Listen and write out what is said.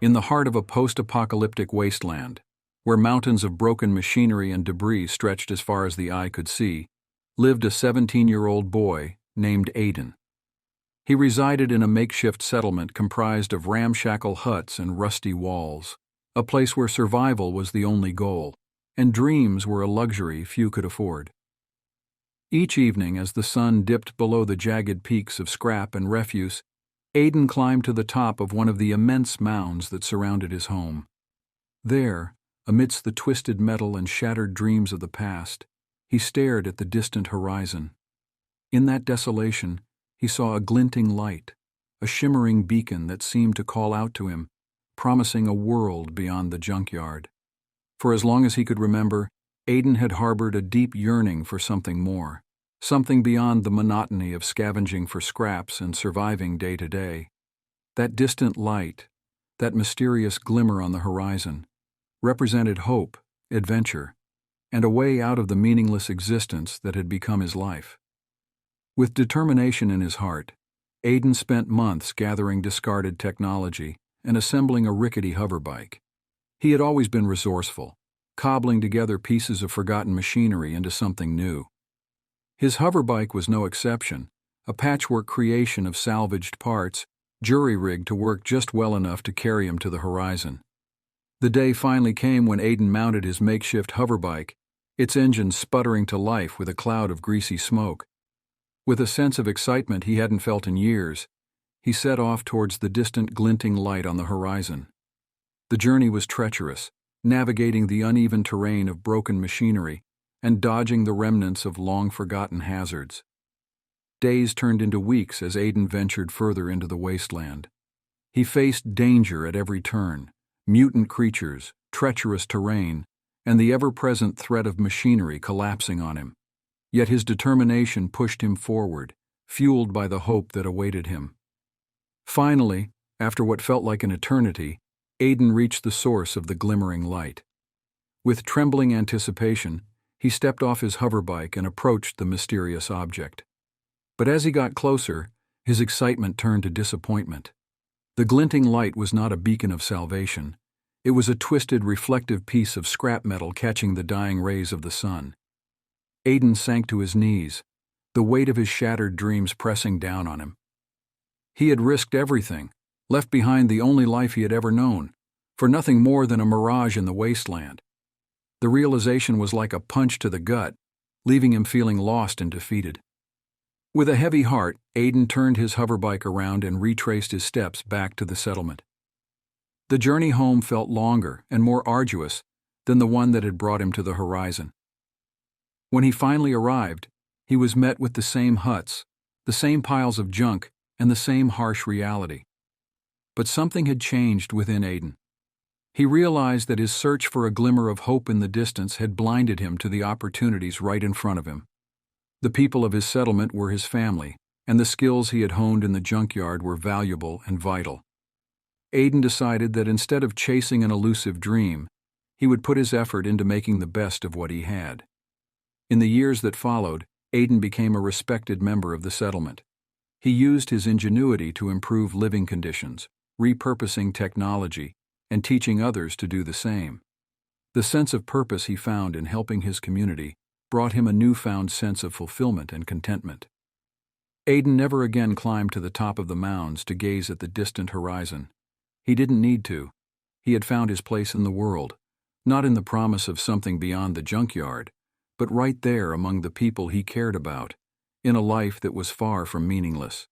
In the heart of a post-apocalyptic wasteland, where mountains of broken machinery and debris stretched as far as the eye could see, lived a 17-year-old boy named Aiden. He resided in a makeshift settlement comprised of ramshackle huts and rusty walls, a place where survival was the only goal, and dreams were a luxury few could afford. Each evening, as the sun dipped below the jagged peaks of scrap and refuse, Aiden climbed to the top of one of the immense mounds that surrounded his home. There, amidst the twisted metal and shattered dreams of the past, he stared at the distant horizon. In that desolation, he saw a glinting light, a shimmering beacon that seemed to call out to him, promising a world beyond the junkyard. For as long as he could remember, Aiden had harbored a deep yearning for something more, something beyond the monotony of scavenging for scraps and surviving day to day. That distant light, that mysterious glimmer on the horizon, represented hope, adventure, and a way out of the meaningless existence that had become his life. With determination in his heart, Aiden spent months gathering discarded technology and assembling a rickety hoverbike. He had always been resourceful, cobbling together pieces of forgotten machinery into something new. His hoverbike was no exception, a patchwork creation of salvaged parts, jury-rigged to work just well enough to carry him to the horizon. The day finally came when Aiden mounted his makeshift hoverbike, its engine sputtering to life with a cloud of greasy smoke. With a sense of excitement he hadn't felt in years, he set off towards the distant glinting light on the horizon. The journey was treacherous, navigating the uneven terrain of broken machinery and dodging the remnants of long-forgotten hazards. Days turned into weeks as Aiden ventured further into the wasteland. He faced danger at every turn, mutant creatures, treacherous terrain, and the ever-present threat of machinery collapsing on him. Yet his determination pushed him forward, fueled by the hope that awaited him. Finally, after what felt like an eternity, Aiden reached the source of the glimmering light. With trembling anticipation, he stepped off his hoverbike and approached the mysterious object. But as he got closer, his excitement turned to disappointment. The glinting light was not a beacon of salvation. It was a twisted, reflective piece of scrap metal catching the dying rays of the sun. Aiden sank to his knees, the weight of his shattered dreams pressing down on him. He had risked everything, left behind the only life he had ever known, for nothing more than a mirage in the wasteland. The realization was like a punch to the gut, leaving him feeling lost and defeated. With a heavy heart, Aiden turned his hoverbike around and retraced his steps back to the settlement. The journey home felt longer and more arduous than the one that had brought him to the horizon. When he finally arrived, he was met with the same huts, the same piles of junk, and the same harsh reality. But something had changed within Aiden. He realized that his search for a glimmer of hope in the distance had blinded him to the opportunities right in front of him. The people of his settlement were his family, and the skills he had honed in the junkyard were valuable and vital. Aiden decided that instead of chasing an elusive dream, he would put his effort into making the best of what he had. In the years that followed, Aiden became a respected member of the settlement. He used his ingenuity to improve living conditions, repurposing technology, and teaching others to do the same. The sense of purpose he found in helping his community brought him a newfound sense of fulfillment and contentment. Aiden never again climbed to the top of the mounds to gaze at the distant horizon. He didn't need to. He had found his place in the world, not in the promise of something beyond the junkyard, but right there among the people he cared about, in a life that was far from meaningless.